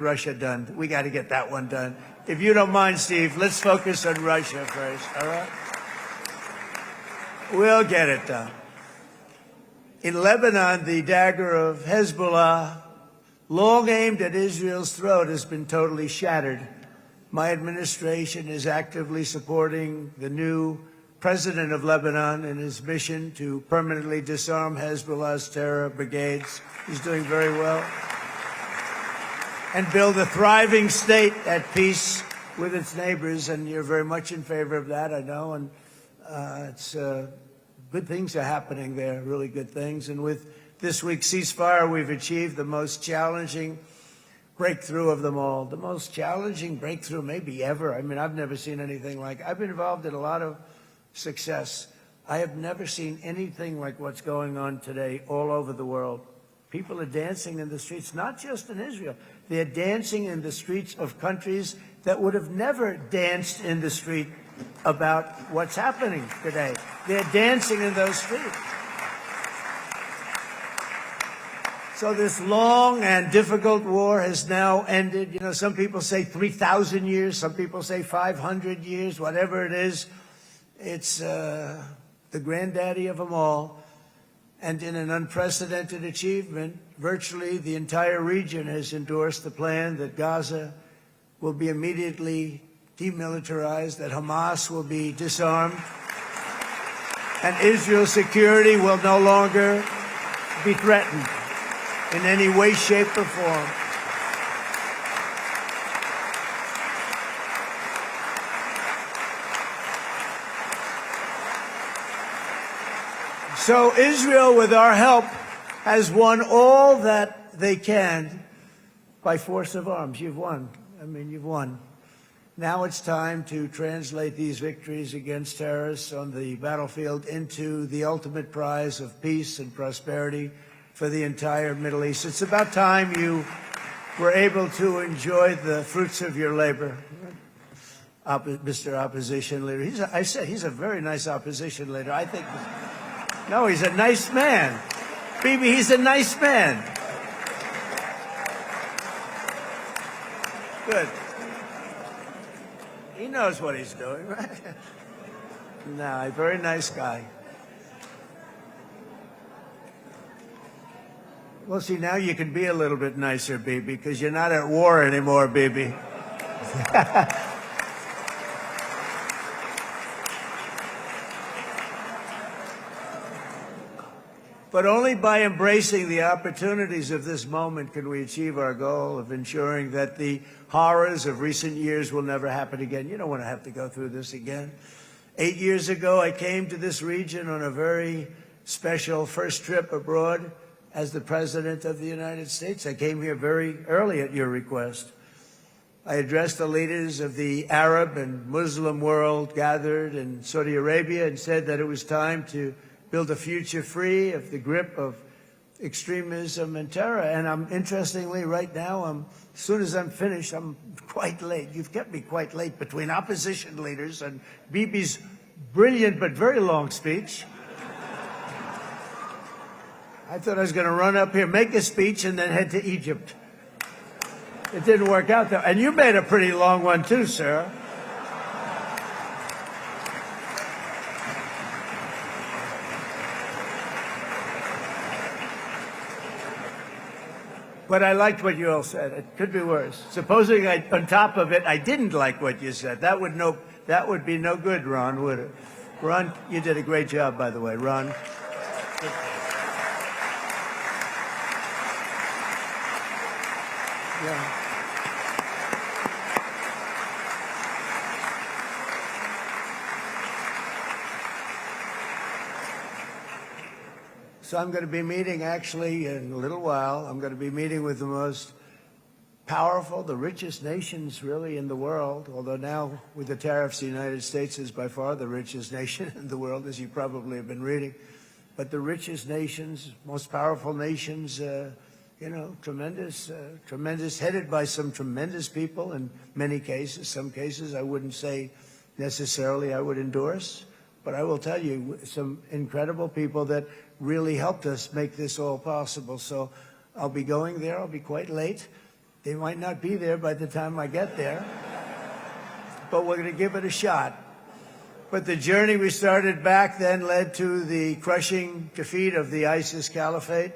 Russia done. We got to get that one done. If you don't mind, Steve, let's focus on Russia first, all right? We'll get it done. In Lebanon, the dagger of Hezbollah, long aimed at Israel's throat, has been totally shattered. My administration is actively supporting the new president of Lebanon in his mission to permanently disarm Hezbollah's terror brigades. He's doing very well. And build a thriving state at peace with its neighbors. And you're very much in favor of that, I know. And it's good things are happening there, really good things. And with this week's ceasefire, we've achieved the most challenging breakthrough of them all. The most challenging breakthrough maybe ever. I mean, I've never seen anything like it. I've been involved in a lot of success. I have never seen anything like what's going on today all over the world. People are dancing in the streets, not just in Israel. They're dancing in the streets of countries that would have never danced in the street about what's happening today. They're dancing in those streets. So this long and difficult war has now ended. You know, some people say 3,000 years, some people say 500 years, whatever it is. It's the granddaddy of them all. And in an unprecedented achievement, virtually the entire region has endorsed the plan that Gaza will be immediately demilitarized, that Hamas will be disarmed, and Israel's security will no longer be threatened in any way, shape, or form. So Israel, with our help, has won all that they can by force of arms. You've won. I mean, you've won. Now it's time to translate these victories against terrorists on the battlefield into the ultimate prize of peace and prosperity for the entire Middle East. It's about time you were able to enjoy the fruits of your labor. Mr. Opposition Leader. I said he's a very nice opposition leader. I think... No, he's a nice man. Bibi, he's a nice man. Good. He knows what he's doing, right? No, a very nice guy. Well, see, now you can be a little bit nicer, Bibi, because you're not at war anymore, Bibi. But only by embracing the opportunities of this moment can we achieve our goal of ensuring that the horrors of recent years will never happen again. You don't want to have to go through this again. 8 years ago, I came to this region on a very special first trip abroad as the President of the United States. I came here very early at your request. I addressed the leaders of the Arab and Muslim world gathered in Saudi Arabia and said that it was time to build a future free of the grip of extremism and terror. And interestingly, right now, as soon as I'm finished, I'm quite late. You've kept me quite late between opposition leaders and Bibi's brilliant but very long speech. I thought I was going to run up here, make a speech, and then head to Egypt. It didn't work out, though. And you made a pretty long one, too, sir. But I liked what you all said. It could be worse. Supposing on top of it, I didn't like what you said. That would be no good, Ron, would it? Ron, you did a great job, by the way, Ron. Yeah. So I'm going to be meeting, actually, in a little while, I'm going to be meeting with the most powerful, the richest nations, really, in the world, although now, with the tariffs, the United States is by far the richest nation in the world, as you probably have been reading. But the richest nations, most powerful nations, tremendous, headed by some tremendous people in many cases. Some cases I wouldn't say necessarily I would endorse, but I will tell you some incredible people that really helped us make this all possible. So I'll be going there. I'll be quite late. They might not be there by the time I get there, but we're going to give it a shot. But the journey we started back then led to the crushing defeat of the ISIS caliphate,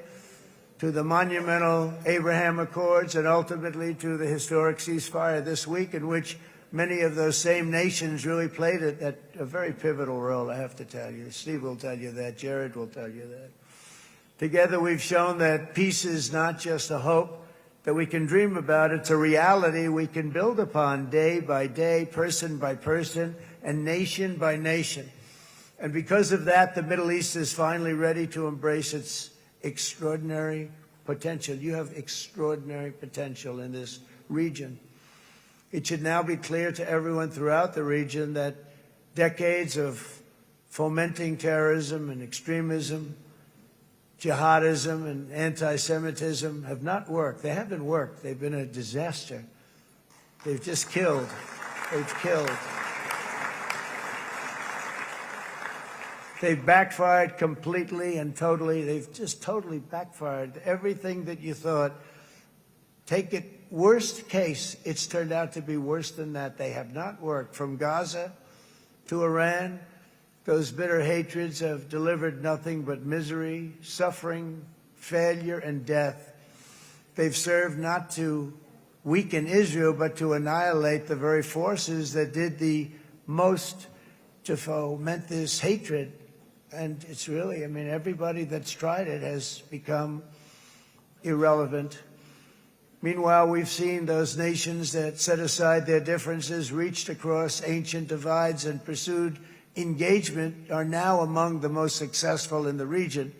to the monumental Abraham Accords, and ultimately to the historic ceasefire this week, in which many of those same nations really played a very pivotal role, I have to tell you. Steve will tell you that. Jared will tell you that. Together we've shown that peace is not just a hope that we can dream about. It's a reality we can build upon day by day, person by person, and nation by nation. And because of that, the Middle East is finally ready to embrace its extraordinary potential. You have extraordinary potential in this region. It should now be clear to everyone throughout the region that decades of fomenting terrorism and extremism, jihadism and anti-Semitism have not worked. They haven't worked. They've been a disaster. They've just killed. They've killed. They've backfired completely and totally. They've just totally backfired. Everything that you thought, take it worst case, it's turned out to be worse than that. They have not worked. From Gaza to Iran, those bitter hatreds have delivered nothing but misery, suffering, failure, and death. They've served not to weaken Israel, but to annihilate the very forces that did the most to foment this hatred. And it's really, I mean, everybody that's tried it has become irrelevant. Meanwhile, we've seen those nations that set aside their differences, reached across ancient divides, and pursued engagement are now among the most successful in the region.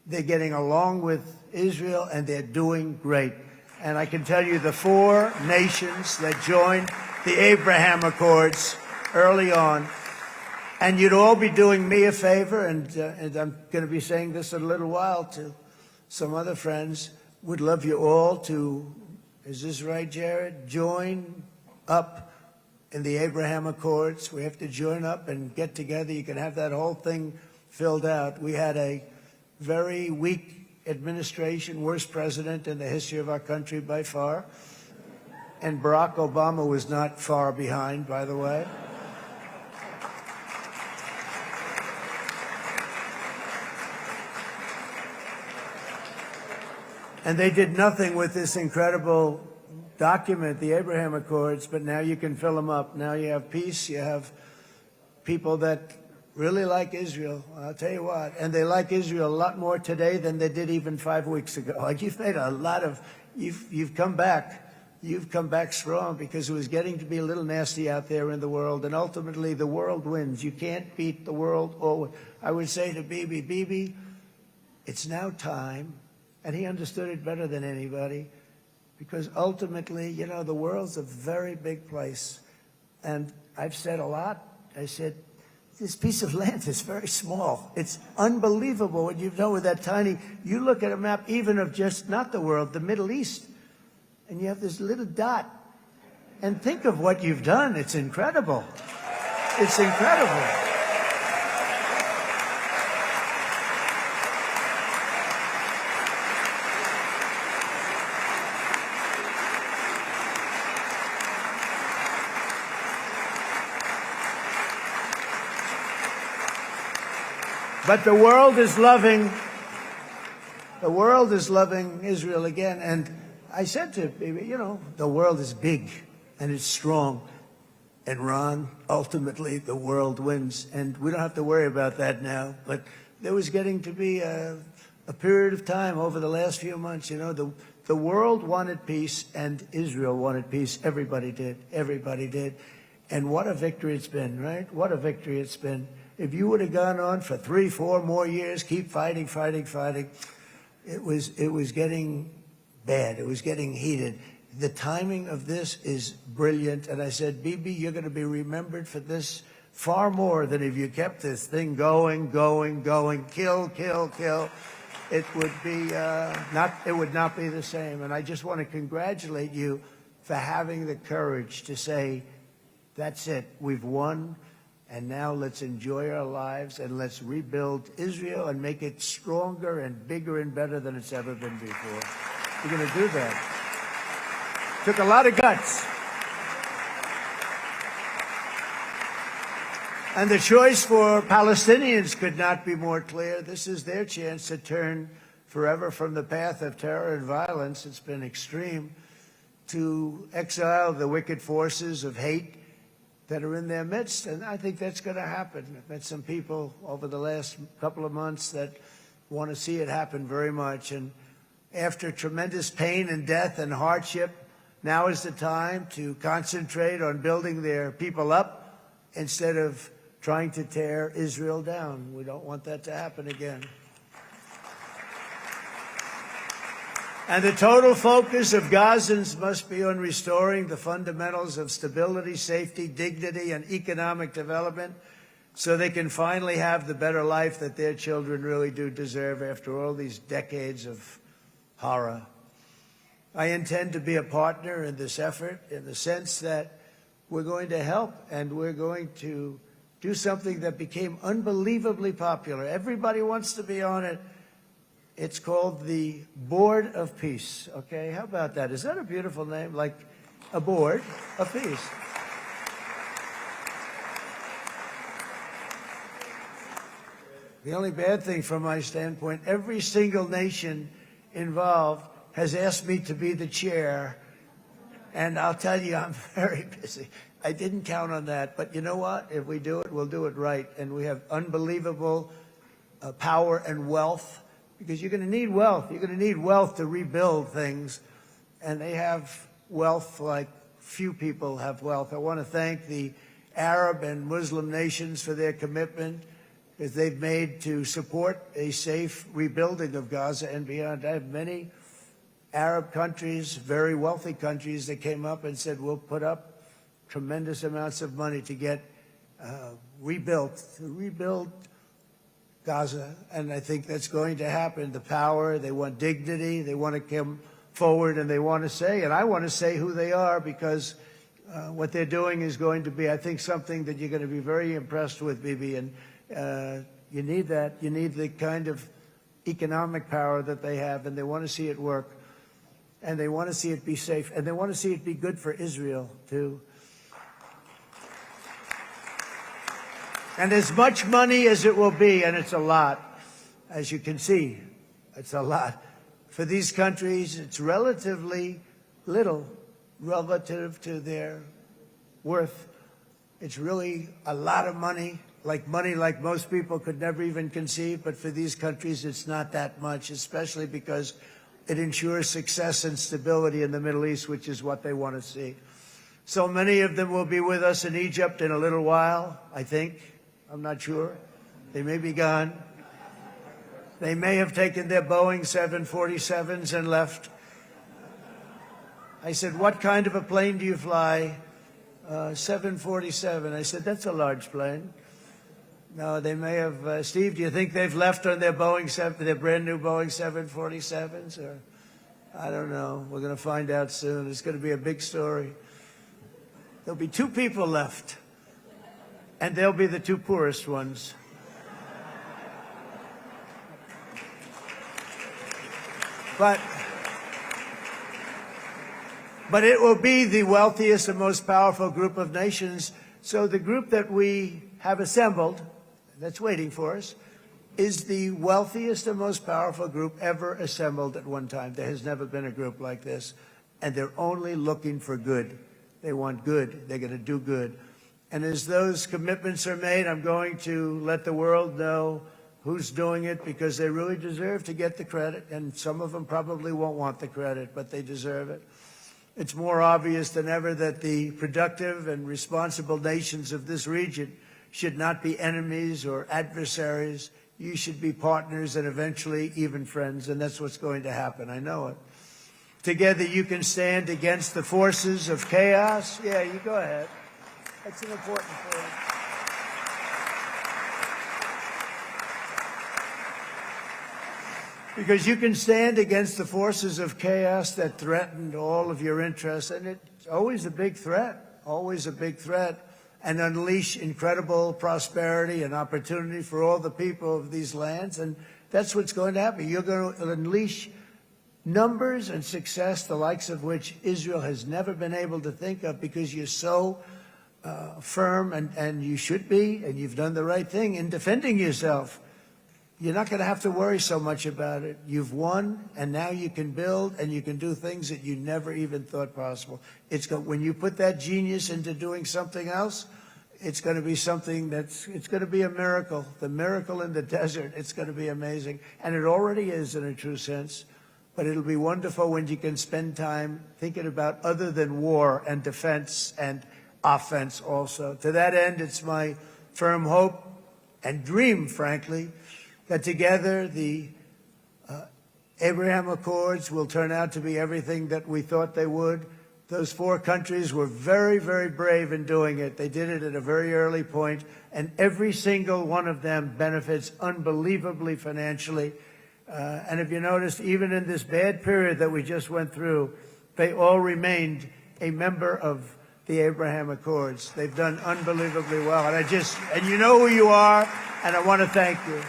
They're getting along with Israel, and they're doing great. And I can tell you the 4 nations that joined the Abraham Accords early on, and you'd all be doing me a favor, and I'm going to be saying this in a little while to some other friends, would love you all to, is this right, Jared? Join up in the Abraham Accords. We have to join up and get together. You can have that whole thing filled out. We had a very weak administration, worst president in the history of our country by far. And Barack Obama was not far behind, by the way. And they did nothing with this incredible document, the Abraham Accords, but now you can fill them up. Now you have peace, you have people that really like Israel. I'll tell you what, and they like Israel a lot more today than they did even 5 weeks ago. Like, you've made a lot of, you've come back strong, because it was getting to be a little nasty out there in the world, and ultimately the world wins. You can't beat the world. Or I would say to Bibi, it's now time, and he understood it better than anybody, because ultimately, you know, the world's a very big place. And I've said a lot. I said, this piece of land is very small. It's unbelievable what you know with that tiny, you look at a map even of just not the world, the Middle East, and you have this little dot. And think of what you've done. It's incredible. It's incredible. But the world is loving Israel again. And I said to Bibi, you know, the world is big and it's strong. And Ron, ultimately, the world wins. And we don't have to worry about that now. But there was getting to be a period of time over the last few months, you know, the world wanted peace and Israel wanted peace. Everybody did. Everybody did. And what a victory it's been, right? What a victory it's been. If you would have gone on for 3-4 more years, keep fighting, it was getting bad. It was getting heated. The timing of this is brilliant. And I said, Bibi, you're going to be remembered for this far more than if you kept this thing going, kill. It would be it would not be the same. And I just want to congratulate you for having the courage to say, that's it, we've won. And now let's enjoy our lives and let's rebuild Israel and make it stronger and bigger and better than it's ever been before. We're going to do that. Took a lot of guts. And the choice for Palestinians could not be more clear. This is their chance to turn forever from the path of terror and violence. It's been extreme, to exile the wicked forces of hate that are in their midst. And I think that's going to happen. I've met some people over the last couple of months that want to see it happen very much. And after tremendous pain and death and hardship, now is the time to concentrate on building their people up instead of trying to tear Israel down. We don't want that to happen again. And the total focus of Gazans must be on restoring the fundamentals of stability, safety, dignity, and economic development so they can finally have the better life that their children really do deserve after all these decades of horror. I intend to be a partner in this effort in the sense that we're going to help and we're going to do something that became unbelievably popular. Everybody wants to be on it. It's called the Board of Peace. Okay, how about that? Is that a beautiful name? Like a board of peace. The only bad thing from my standpoint, every single nation involved has asked me to be the chair, and I'll tell you, I'm very busy. I didn't count on that, but you know what? If we do it, we'll do it right. And we have unbelievable power and wealth, because you're going to need wealth. You're going to need wealth to rebuild things, and they have wealth like few people have wealth. I want to thank the Arab and Muslim nations for their commitment that they've made to support a safe rebuilding of Gaza and beyond. I have many Arab countries, very wealthy countries, that came up and said, we'll put up tremendous amounts of money to get rebuild Gaza. And I think that's going to happen. The power, they want dignity, they want to come forward, and they want to say, and I want to say who they are, because what they're doing is going to be, I think, something that you're going to be very impressed with, Bibi. And you need that. You need the kind of economic power that they have, and they want to see it work. And they want to see it be safe. And they want to see it be good for Israel, too. And as much money as it will be, and it's a lot, as you can see, it's a lot. For these countries, it's relatively little relative to their worth. It's really a lot of money like most people could never even conceive. But for these countries, it's not that much, especially because it ensures success and stability in the Middle East, which is what they want to see. So many of them will be with us in Egypt in a little while, I think. I'm not sure. They may be gone. They may have taken their Boeing 747s and left. I said, what kind of a plane do you fly? 747. I said, that's a large plane. No, they may have. Steve, do you think they've left on their their brand new Boeing 747s? Or I don't know. We're going to find out soon. It's going to be a big story. There'll be 2 people left, and they'll be the 2 poorest ones. But it will be the wealthiest and most powerful group of nations. So the group that we have assembled, that's waiting for us, is the wealthiest and most powerful group ever assembled at one time. There has never been a group like this. And they're only looking for good. They want good. They're going to do good. And as those commitments are made, I'm going to let the world know who's doing it, because they really deserve to get the credit. And some of them probably won't want the credit, but they deserve it. It's more obvious than ever that the productive and responsible nations of this region should not be enemies or adversaries. You should be partners and eventually even friends, and that's what's going to happen. I know it. Together you can stand against the forces of chaos. Yeah, you go ahead. That's an important point. Because you can stand against the forces of chaos that threatened all of your interests, and it's always a big threat, and unleash incredible prosperity and opportunity for all the people of these lands. And that's what's going to happen. You're going to unleash numbers and success the likes of which Israel has never been able to think of, because you're so firm, and you should be, and you've done the right thing in defending yourself. You're not going to have to worry so much about it. You've won, and now you can build, and you can do things that you never even thought possible. When you put that genius into doing something else, it's going to be something it's going to be a miracle. The miracle in the desert, it's going to be amazing. And it already is in a true sense. But it'll be wonderful when you can spend time thinking about other than war and defense and offense also. To that end, it's my firm hope and dream, frankly, that together the Abraham Accords will turn out to be everything that we thought they would. Those four countries were very, very brave in doing it. They did it at a very early point, and every single one of them benefits unbelievably financially. And if you noticed, even in this bad period that we just went through, they all remained a member of the Abraham Accords. They've done unbelievably well. And you know who you are, and I want to thank you.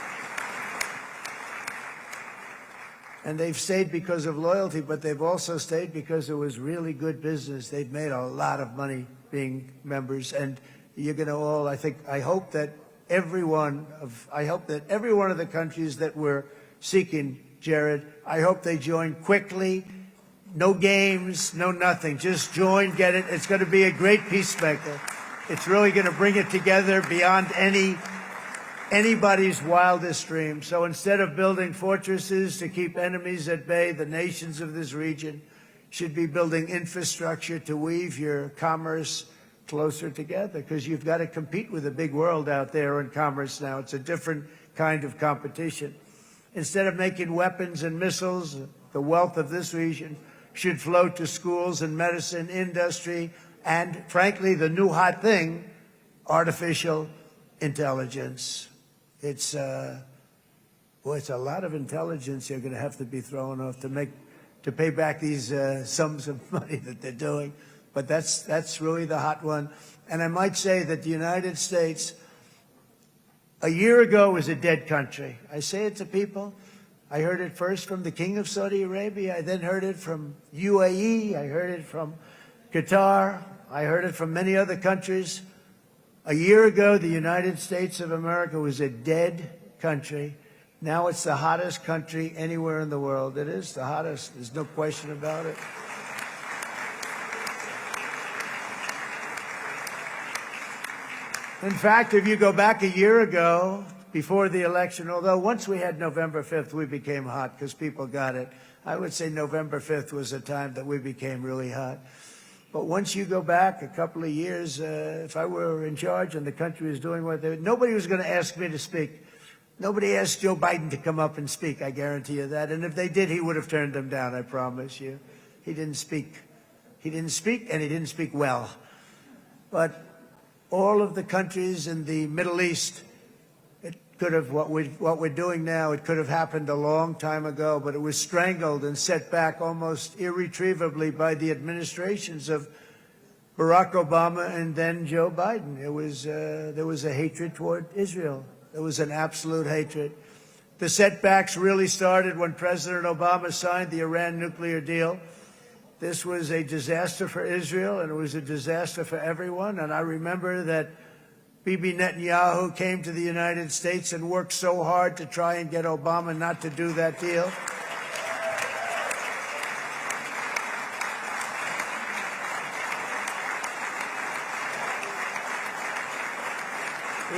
And they've stayed because of loyalty, but they've also stayed because it was really good business. They've made a lot of money being members, and you're going to all, I hope that every one of the countries that we're seeking, Jared, I hope they join quickly. No games, no nothing. Just join, get it. It's going to be a great peacemaker. It's really going to bring it together beyond anybody's wildest dream. So instead of building fortresses to keep enemies at bay, the nations of this region should be building infrastructure to weave your commerce closer together, because you've got to compete with the big world out there in commerce now. It's a different kind of competition. Instead of making weapons and missiles, the wealth of this region should flow to schools and medicine, industry, and, frankly, the new hot thing, artificial intelligence. It's a lot of intelligence you're going to have to be throwing off to pay back these sums of money that they're doing. But that's really the hot one. And I might say that the United States, a year ago, was a dead country. I say it to people. I heard it first from the King of Saudi Arabia. I then heard it from UAE. I heard it from Qatar. I heard it from many other countries. A year ago, the United States of America was a dead country. Now it's the hottest country anywhere in the world. It is the hottest. There's no question about it. In fact, if you go back a year ago, before the election, although once we had November 5th, we became hot because people got it. I would say November 5th was a time that we became really hot. But once you go back a couple of years, if I were in charge and the country was doing what they were, nobody was going to ask me to speak. Nobody asked Joe Biden to come up and speak, I guarantee you that. And if they did, he would have turned them down, I promise you. He didn't speak. He didn't speak, and he didn't speak well. But all of the countries in the Middle East, it could have, what we're doing now, it could have happened a long time ago, but it was strangled and set back almost irretrievably by the administrations of Barack Obama and then Joe Biden. There was a hatred toward Israel. There was an absolute hatred. The setbacks really started when President Obama signed the Iran nuclear deal. This was a disaster for Israel, and it was a disaster for everyone. And I remember that Bibi Netanyahu came to the United States and worked so hard to try and get Obama not to do that deal.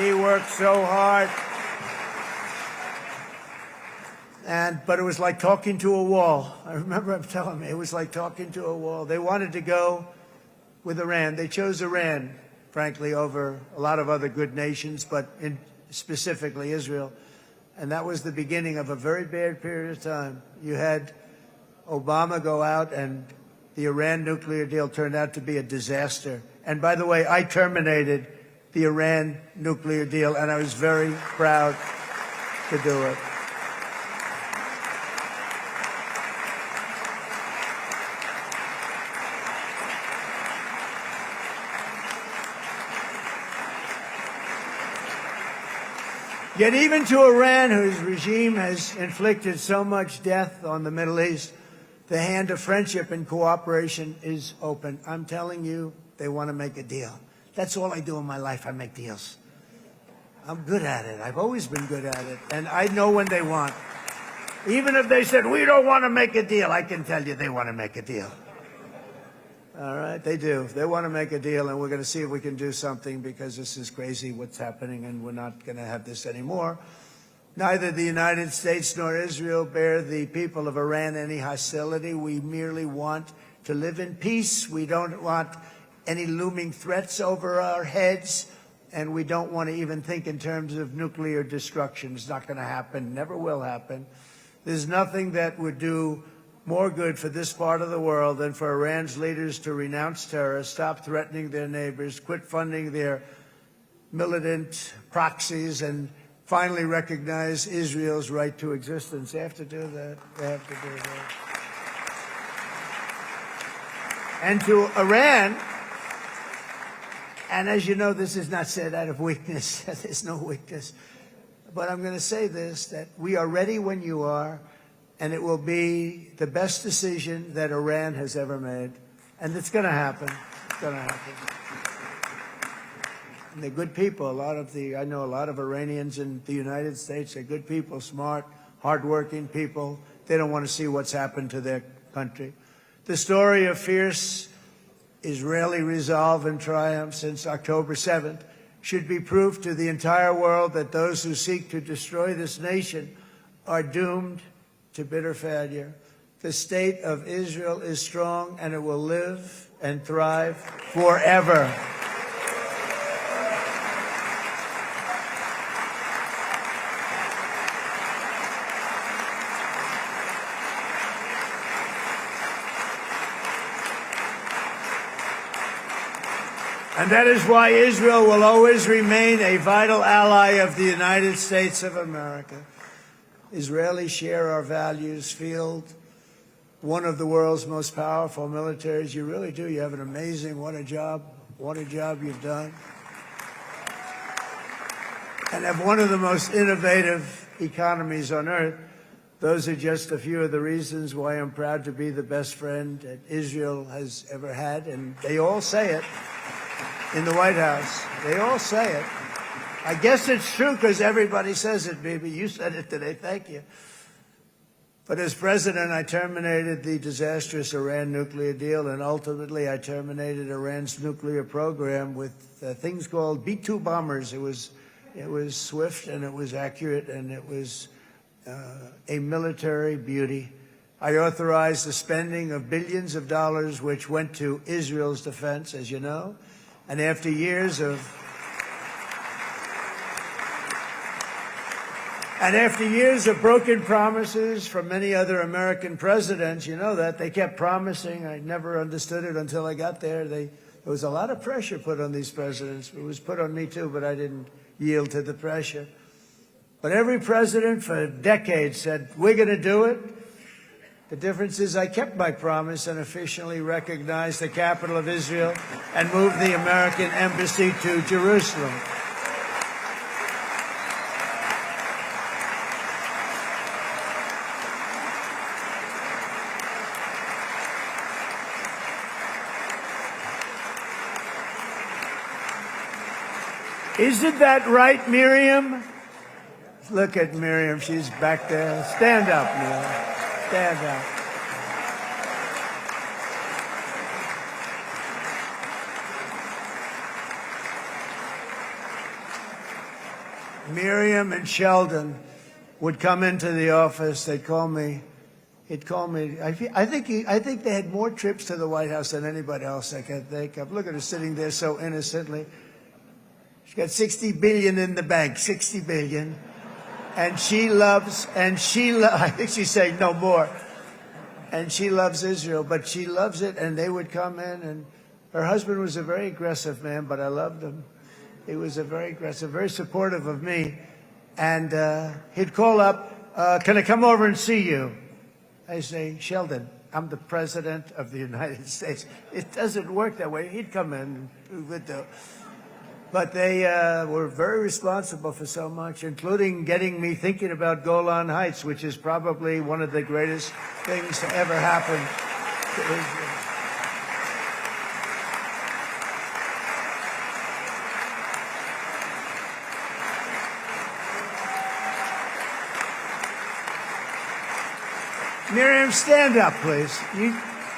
He worked so hard. But it was like talking to a wall. I remember him telling me it was like talking to a wall. They wanted to go with Iran. They chose Iran, frankly, over a lot of other good nations, but specifically Israel. And that was the beginning of a very bad period of time. You had Obama go out, and the Iran nuclear deal turned out to be a disaster. And by the way, I terminated the Iran nuclear deal, and I was very proud to do it. Yet even to Iran, whose regime has inflicted so much death on the Middle East, The hand of friendship and cooperation is open. I'm telling you, they want to make a deal. That's all I do in my life. I make deals. I'm good at it. I've always been good at it. And I know when they want. Even if they said, we don't want to make a deal, I can tell you they want to make a deal. All right, they do. They want to make a deal, and we're going to see if we can do something, because this is crazy what's happening, and we're not going to have this anymore. Neither the United States nor Israel bear the people of Iran any hostility. We merely want to live in peace. We don't want any looming threats over our heads, and we don't want to even think in terms of nuclear destruction. It's not going to happen, never will happen. There's nothing that would do more good for this part of the world than for Iran's leaders to renounce terror, stop threatening their neighbors, quit funding their militant proxies, and finally recognize Israel's right to existence. They have to do that. They have to do that. And to Iran, and as you know, this is not said out of weakness. There's no weakness. But I'm going to say this, that we are ready when you are, and it will be the best decision that Iran has ever made. And it's going to happen. It's going to happen. And they're good people. I know a lot of Iranians in the United States. They're good people, smart, hardworking people. They don't want to see what's happened to their country. The story of fierce Israeli resolve and triumph since October 7th should be proof to the entire world that those who seek to destroy this nation are doomed to bitter failure. The state of Israel is strong, and it will live and thrive forever. And that is why Israel will always remain a vital ally of the United States of America. Israelis share our values, field one of the world's most powerful militaries. You really do. You have an amazing, what a job you've done. And have one of the most innovative economies on earth. Those are just a few of the reasons why I'm proud to be the best friend that Israel has ever had. And they all say it in the White House. They all say it. I guess it's true because everybody says it, Bibi. You said it today. Thank you. But as president, I terminated the disastrous Iran nuclear deal, and ultimately I terminated Iran's nuclear program with things called B-2 bombers. It was swift, and it was accurate, and it was a military beauty. I authorized the spending of billions of dollars, which went to Israel's defense, as you know. And after years of broken promises from many other American presidents, you know that, they kept promising. I never understood it until I got there. There was a lot of pressure put on these presidents. It was put on me too, but I didn't yield to the pressure. But every president for decades said, we're going to do it. The difference is I kept my promise and officially recognized the capital of Israel and moved the American embassy to Jerusalem. Isn't that right, Miriam? Look at Miriam. She's back there. Stand up, Miriam. Stand up. Miriam and Sheldon would come into the office. They'd call me. He'd call me. I think they had more trips to the White House than anybody else I can think of. Look at her sitting there so innocently. She's got $60 billion in the bank. $60 billion. And I think she's saying no more. And she loves Israel, but she loves it, and they would come in, and her husband was a very aggressive man, but I loved him. He was a very aggressive, very supportive of me. And he'd call up, can I come over and see you? I say, Sheldon, I'm the president of the United States. It doesn't work that way. He'd come in, we would do. But they were very responsible for so much, including getting me thinking about Golan Heights, which is probably one of the greatest things to ever happen to Israel. Miriam, stand up, please.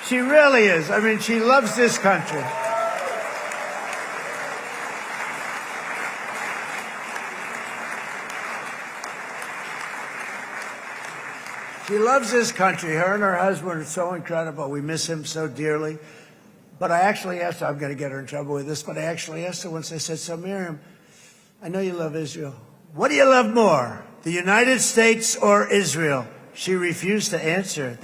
She really is. I mean, she loves this country. She loves this country. Her and her husband are so incredible. We miss him so dearly. But I actually asked her, I'm going to get her in trouble with this, but I actually asked her once, I said, so Miriam, I know you love Israel. What do you love more, the United States or Israel? She refused to answer. That